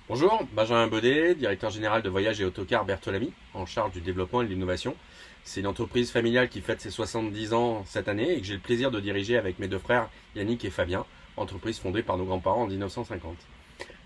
Bonjour, Benjamin Baudet, directeur général de Voyage et Autocar Bertolami, en charge du développement et de l'innovation. C'est une entreprise familiale qui fête ses 70 ans cette année et que j'ai le plaisir de diriger avec mes deux frères Yannick et Fabien, entreprise fondée par nos grands-parents en 1950.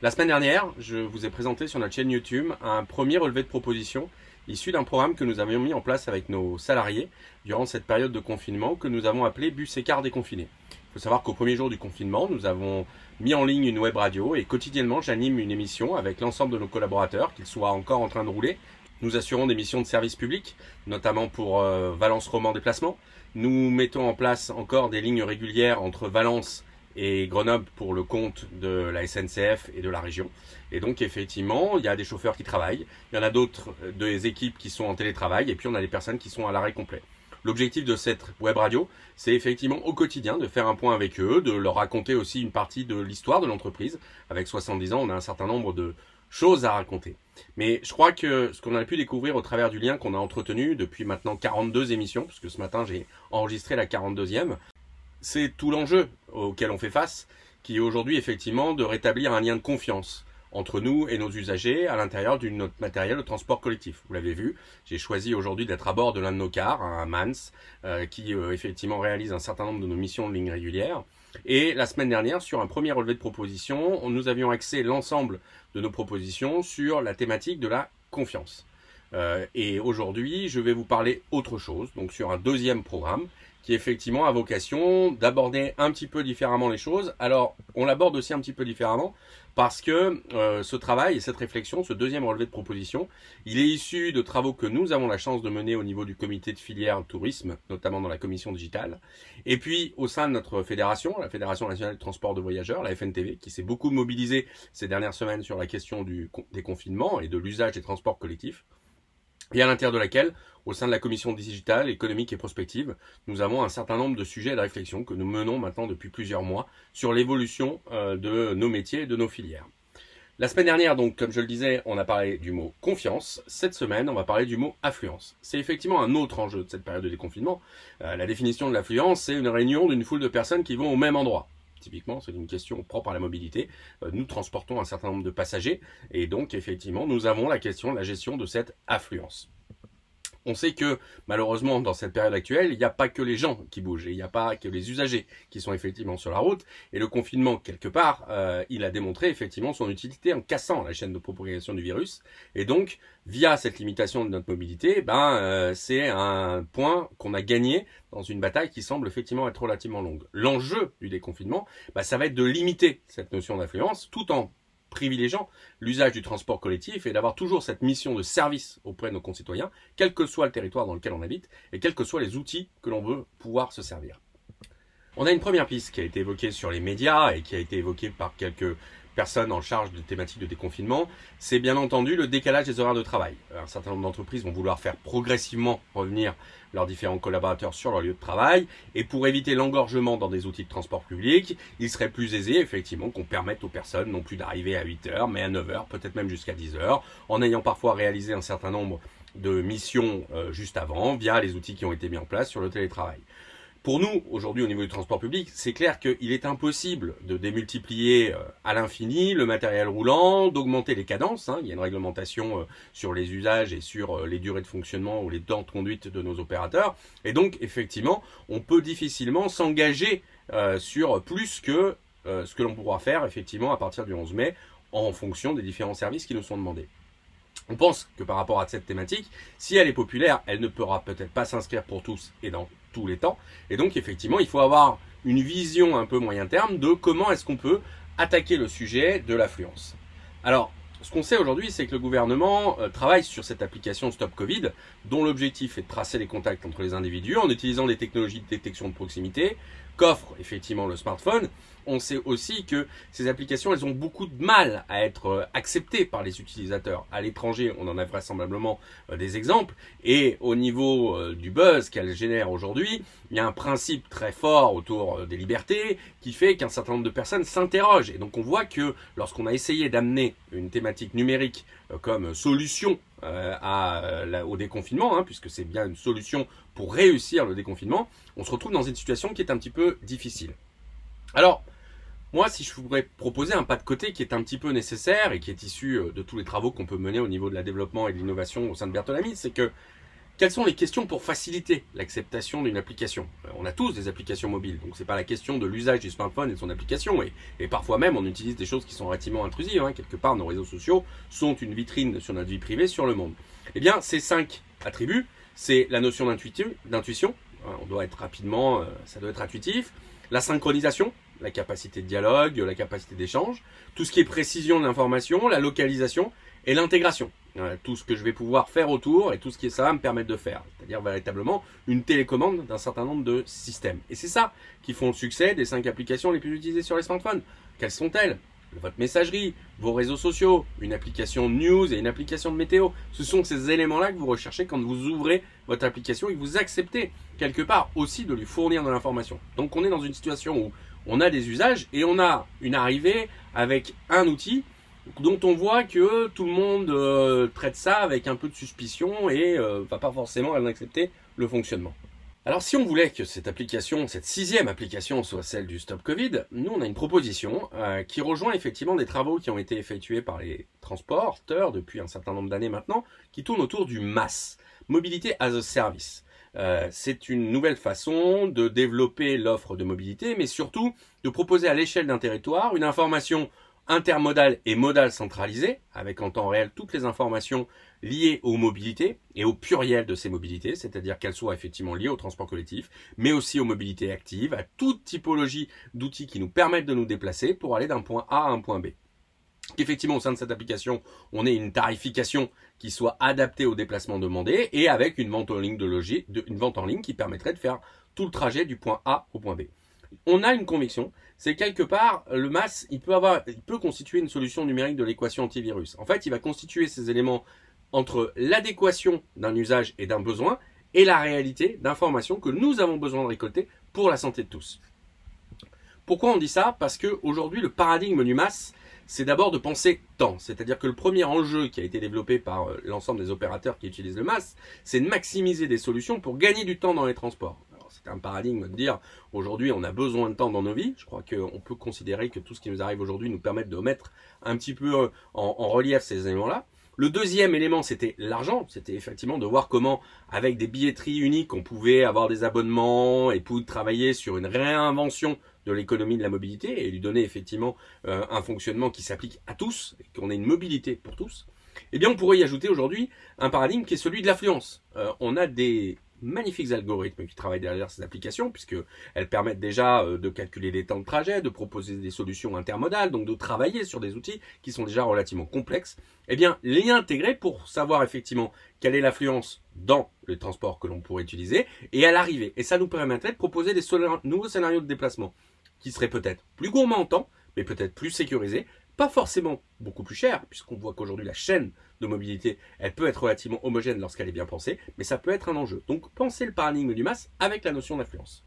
La semaine dernière, je vous ai présenté sur notre chaîne YouTube un premier relevé de propositions issu d'un programme que nous avions mis en place avec nos salariés durant cette période de confinement que nous avons appelé Bus et Car déconfiné. Il faut savoir qu'au premier jour du confinement, nous avons mis en ligne une web radio et quotidiennement j'anime une émission avec l'ensemble de nos collaborateurs, qu'ils soient encore en train de rouler. Nous assurons des missions de service public, notamment pour Valence Roman Déplacement. Nous mettons en place encore des lignes régulières entre Valence et Grenoble pour le compte de la SNCF et de la région. Et donc effectivement, il y a des chauffeurs qui travaillent, il y en a d'autres des équipes qui sont en télétravail et puis on a des personnes qui sont à l'arrêt complet. L'objectif de cette web radio, c'est effectivement au quotidien de faire un point avec eux, de leur raconter aussi une partie de l'histoire de l'entreprise. Avec 70 ans, on a un certain nombre de choses à raconter. Mais je crois que ce qu'on a pu découvrir au travers du lien qu'on a entretenu depuis maintenant 42 émissions, puisque ce matin j'ai enregistré la 42e, c'est tout l'enjeu auquel on fait face, qui est aujourd'hui effectivement de rétablir un lien de confiance entre nous et nos usagers à l'intérieur de notre matériel de transport collectif. Vous l'avez vu, j'ai choisi aujourd'hui d'être à bord de l'un de nos cars, un Mans, qui effectivement réalise un certain nombre de nos missions de ligne régulière. Et la semaine dernière, sur un premier relevé de propositions, nous avions axé l'ensemble de nos propositions sur la thématique de la confiance. Et aujourd'hui, je vais vous parler autre chose, donc sur un deuxième programme qui effectivement a vocation d'aborder un petit peu différemment les choses. Alors, on l'aborde aussi un petit peu différemment parce que ce travail et cette réflexion, ce deuxième relevé de proposition, il est issu de travaux que nous avons la chance de mener au niveau du comité de filière tourisme, notamment dans la commission digitale, et puis au sein de notre fédération, la Fédération nationale de transport de voyageurs, la FNTV, qui s'est beaucoup mobilisée ces dernières semaines sur la question des confinements et de l'usage des transports collectifs, et à l'intérieur de laquelle, au sein de la commission digitale, économique et prospective, nous avons un certain nombre de sujets de réflexion que nous menons maintenant depuis plusieurs mois sur l'évolution de nos métiers et de nos filières. La semaine dernière, donc, comme je le disais, on a parlé du mot confiance. Cette semaine, on va parler du mot affluence. C'est effectivement un autre enjeu de cette période de déconfinement. La définition de l'affluence, c'est une réunion d'une foule de personnes qui vont au même endroit. Typiquement, c'est une question propre à la mobilité. Nous transportons un certain nombre de passagers et donc, effectivement, nous avons la question de la gestion de cette affluence. On sait que malheureusement dans cette période actuelle, il n'y a pas que les gens qui bougent et il n'y a pas que les usagers qui sont effectivement sur la route. Et le confinement, quelque part, il a démontré effectivement son utilité en cassant la chaîne de propagation du virus. Et donc, via cette limitation de notre mobilité, c'est un point qu'on a gagné dans une bataille qui semble effectivement être relativement longue. L'enjeu du déconfinement, ça va être de limiter cette notion d'influence tout en privilégiant l'usage du transport collectif et d'avoir toujours cette mission de service auprès de nos concitoyens, quel que soit le territoire dans lequel on habite et quels que soient les outils que l'on veut pouvoir se servir. On a une première piste qui a été évoquée sur les médias et qui a été évoquée par quelques personnes en charge de thématiques de déconfinement, c'est bien entendu le décalage des horaires de travail. Un certain nombre d'entreprises vont vouloir faire progressivement revenir leurs différents collaborateurs sur leur lieu de travail, et pour éviter l'engorgement dans des outils de transport public, il serait plus aisé effectivement qu'on permette aux personnes non plus d'arriver à 8h, mais à 9h, peut-être même jusqu'à 10h, en ayant parfois réalisé un certain nombre de missions juste avant, via les outils qui ont été mis en place sur le télétravail. Pour nous, aujourd'hui, au niveau du transport public, c'est clair qu'il est impossible de démultiplier à l'infini le matériel roulant, d'augmenter les cadences. Il y a une réglementation sur les usages et sur les durées de fonctionnement ou les temps de conduite de nos opérateurs. Et donc, effectivement, on peut difficilement s'engager sur plus que ce que l'on pourra faire, effectivement, à partir du 11 mai, en fonction des différents services qui nous sont demandés. On pense que par rapport à cette thématique, si elle est populaire, elle ne pourra peut-être pas s'inscrire pour tous et dans tous les temps. Et donc effectivement, il faut avoir une vision un peu moyen terme de comment est-ce qu'on peut attaquer le sujet de l'affluence. Alors, ce qu'on sait aujourd'hui, c'est que le gouvernement travaille sur cette application Stop Covid, dont l'objectif est de tracer les contacts entre les individus en utilisant des technologies de détection de proximité qu'offre effectivement le smartphone. On sait aussi que ces applications, elles ont beaucoup de mal à être acceptées par les utilisateurs. À l'étranger, on en a vraisemblablement des exemples. Et au niveau du buzz qu'elles génèrent aujourd'hui, il y a un principe très fort autour des libertés qui fait qu'un certain nombre de personnes s'interrogent. Et donc on voit que lorsqu'on a essayé d'amener une thématique numérique comme solution au déconfinement, puisque c'est bien une solution pour réussir le déconfinement, on se retrouve dans une situation qui est un petit peu difficile. Alors, Moi, si je pourrais proposer un pas de côté qui est un petit peu nécessaire et qui est issu de tous les travaux qu'on peut mener au niveau de la développement et de l'innovation au sein de Bertolami, c'est que quelles sont les questions pour faciliter l'acceptation d'une application? On a tous des applications mobiles, donc c'est pas la question de l'usage du smartphone et de son application. Et parfois même, on utilise des choses qui sont relativement intrusives. Quelque part, nos réseaux sociaux sont une vitrine sur notre vie privée, sur le monde. Eh bien, ces 5 attributs, c'est la notion d'intuition. On doit être rapidement, ça doit être intuitif. La synchronisation, la capacité de dialogue, la capacité d'échange. Tout ce qui est précision de l'information, la localisation et l'intégration. Tout ce que je vais pouvoir faire autour et tout ce qui ça va me permettre de faire. C'est-à-dire véritablement une télécommande d'un certain nombre de systèmes. Et c'est ça qui font le succès des 5 applications les plus utilisées sur les smartphones. Quelles sont-elles? Votre messagerie, vos réseaux sociaux, une application de news et une application de météo. Ce sont ces éléments-là que vous recherchez quand vous ouvrez votre application et que vous acceptez quelque part aussi de lui fournir de l'information. Donc on est dans une situation où on a des usages et on a une arrivée avec un outil dont on voit que tout le monde traite ça avec un peu de suspicion et va pas forcément en accepter le fonctionnement. Alors si on voulait que cette application, cette 6e application soit celle du Stop Covid, nous on a une proposition qui rejoint effectivement des travaux qui ont été effectués par les transporteurs depuis un certain nombre d'années maintenant, qui tournent autour du MaaS, Mobility as a Service. C'est une nouvelle façon de développer l'offre de mobilité, mais surtout de proposer à l'échelle d'un territoire une information intermodale et modale centralisée, avec en temps réel toutes les informations liées aux mobilités et au pluriel de ces mobilités, c'est-à-dire qu'elles soient effectivement liées au transport collectif, mais aussi aux mobilités actives, à toute typologie d'outils qui nous permettent de nous déplacer pour aller d'un point A à un point B. Effectivement, au sein de cette application, on ait une tarification qui soit adaptée aux déplacements demandés et avec une vente en ligne qui permettrait de faire tout le trajet du point A au point B. On a une conviction, c'est quelque part, le MaaS, il peut constituer une solution numérique de l'équation antivirus. En fait, il va constituer ces éléments entre l'adéquation d'un usage et d'un besoin et la réalité d'informations que nous avons besoin de récolter pour la santé de tous. Pourquoi on dit ça? Parce qu'aujourd'hui, le paradigme du MaaS, c'est d'abord de penser temps. C'est-à-dire que le premier enjeu qui a été développé par l'ensemble des opérateurs qui utilisent le MaaS, c'est de maximiser des solutions pour gagner du temps dans les transports. C'est un paradigme de dire aujourd'hui on a besoin de temps dans nos vies. Je crois qu'on peut considérer que tout ce qui nous arrive aujourd'hui nous permet de mettre un petit peu en relief ces éléments-là. Le deuxième élément, c'était l'argent. C'était effectivement de voir comment, avec des billetteries uniques, on pouvait avoir des abonnements et pour travailler sur une réinvention de l'économie de la mobilité et lui donner effectivement un fonctionnement qui s'applique à tous, et qu'on ait une mobilité pour tous. Eh bien, on pourrait y ajouter aujourd'hui un paradigme qui est celui de l'affluence. On a des magnifiques algorithmes qui travaillent derrière ces applications, puisqu'elles permettent déjà de calculer les temps de trajet, de proposer des solutions intermodales, donc de travailler sur des outils qui sont déjà relativement complexes. Eh bien, les intégrer pour savoir effectivement quelle est l'affluence dans les transports que l'on pourrait utiliser et à l'arrivée. Et ça nous permettrait de proposer des nouveaux scénarios de déplacement qui seraient peut-être plus gourmands en temps, mais peut-être plus sécurisés, pas forcément beaucoup plus cher, puisqu'on voit qu'aujourd'hui la chaîne de mobilité, elle peut être relativement homogène lorsqu'elle est bien pensée, mais ça peut être un enjeu. Donc pensez le paradigme du MaaS avec la notion d'influence.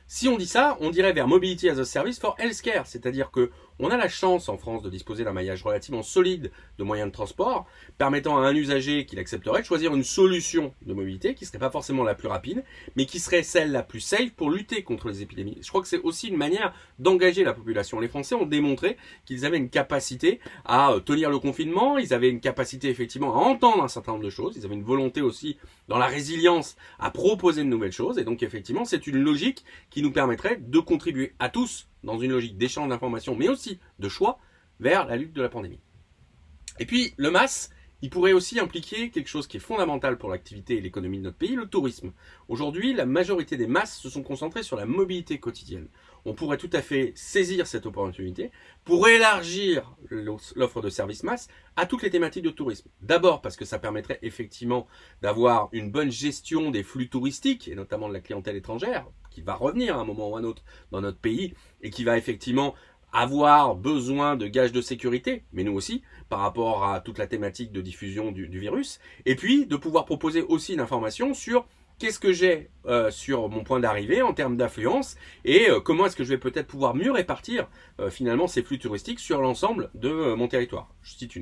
Si on dit ça, on dirait vers Mobility as a Service for Healthcare, c'est-à-dire que on a la chance en France de disposer d'un maillage relativement solide de moyens de transport, permettant à un usager qui l'accepterait de choisir une solution de mobilité qui ne serait pas forcément la plus rapide, mais qui serait celle la plus safe pour lutter contre les épidémies. Je crois que c'est aussi une manière d'engager la population. Les Français ont démontré qu'ils avaient une capacité à tenir le confinement, ils avaient une capacité effectivement à entendre un certain nombre de choses, ils avaient une volonté aussi dans la résilience à proposer de nouvelles choses, et donc effectivement c'est une logique qui nous permettrait de contribuer à tous dans une logique d'échange d'informations, mais aussi de choix vers la lutte de la pandémie. Et puis, le MaaS, il pourrait aussi impliquer quelque chose qui est fondamental pour l'activité et l'économie de notre pays, le tourisme. Aujourd'hui, la majorité des MaaS se sont concentrés sur la mobilité quotidienne. On pourrait tout à fait saisir cette opportunité pour élargir l'offre de services MaaS à toutes les thématiques de tourisme. D'abord parce que ça permettrait effectivement d'avoir une bonne gestion des flux touristiques, et notamment de la clientèle étrangère, qui va revenir à un moment ou à un autre dans notre pays, et qui va effectivement avoir besoin de gages de sécurité, mais nous aussi, par rapport à toute la thématique de diffusion du virus, et puis de pouvoir proposer aussi une information sur qu'est-ce que j'ai sur mon point d'arrivée en termes d'affluence et comment est-ce que je vais peut-être pouvoir mieux répartir finalement ces flux touristiques sur l'ensemble de mon territoire. Je cite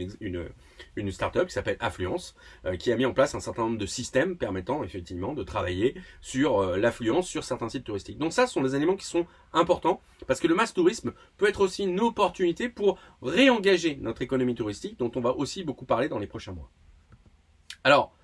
une startup qui s'appelle Affluence, qui a mis en place un certain nombre de systèmes permettant effectivement de travailler sur l'affluence sur certains sites touristiques. Donc ça, ce sont des éléments qui sont importants parce que le mass tourisme peut être aussi une opportunité pour réengager notre économie touristique dont on va aussi beaucoup parler dans les prochains mois. Alors,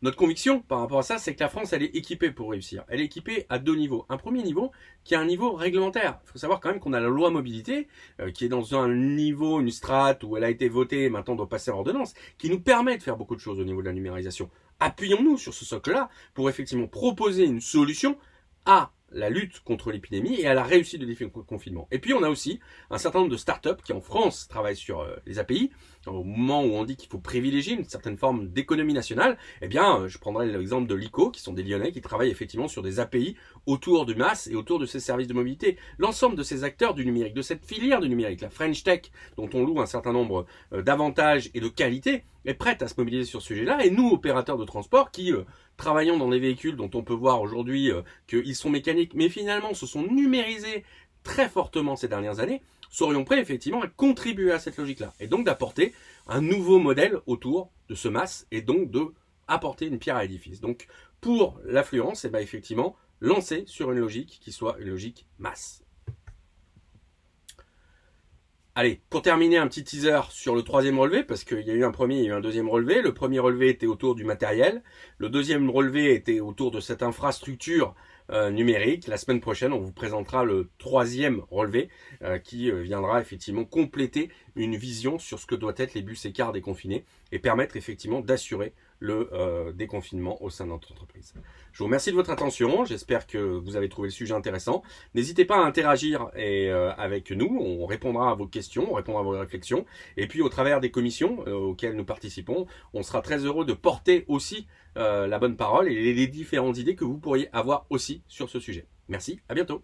notre conviction par rapport à ça, c'est que la France, elle est équipée pour réussir. Elle est équipée à deux niveaux. Un premier niveau qui est un niveau réglementaire. Il faut savoir quand même qu'on a la loi mobilité, qui est dans un niveau, une strate où elle a été votée et maintenant doit passer en ordonnance, qui nous permet de faire beaucoup de choses au niveau de la numérisation. Appuyons-nous sur ce socle-là pour effectivement proposer une solution à la lutte contre l'épidémie et à la réussite de l'effet confinement. Et puis on a aussi un certain nombre de startups qui en France travaillent sur les API. Au moment où on dit qu'il faut privilégier une certaine forme d'économie nationale, eh bien je prendrai l'exemple de l'ICO, qui sont des Lyonnais qui travaillent effectivement sur des API autour du MAS et autour de ces services de mobilité. L'ensemble de ces acteurs du numérique, de cette filière du numérique, la French Tech, dont on loue un certain nombre d'avantages et de qualités, est prête à se mobiliser sur ce sujet-là. Et nous, opérateurs de transport, qui travaillons dans des véhicules dont on peut voir aujourd'hui qu'ils sont mécaniques, mais finalement se sont numérisés très fortement ces dernières années, serions prêts effectivement à contribuer à cette logique-là. Et donc d'apporter un nouveau modèle autour de ce MAS et donc de apporter une pierre à l'édifice. Donc pour l'affluence, effectivement, lancer sur une logique qui soit une logique MAS. Allez, pour terminer, un petit teaser sur le troisième relevé, parce qu'il y a eu un premier, il y a eu un deuxième relevé. Le premier relevé était autour du matériel. Le deuxième relevé était autour de cette infrastructure numérique. La semaine prochaine, on vous présentera le troisième relevé qui viendra effectivement compléter une vision sur ce que doivent être les bus et cars déconfinés et permettre effectivement d'assurer le déconfinement au sein de notre entreprise. Je vous remercie de votre attention. J'espère que vous avez trouvé le sujet intéressant. N'hésitez pas à interagir avec nous. On répondra à vos questions, on répondra à vos réflexions. Et puis, au travers des commissions auxquelles nous participons, on sera très heureux de porter aussi la bonne parole et les différentes idées que vous pourriez avoir aussi sur ce sujet. Merci, à bientôt.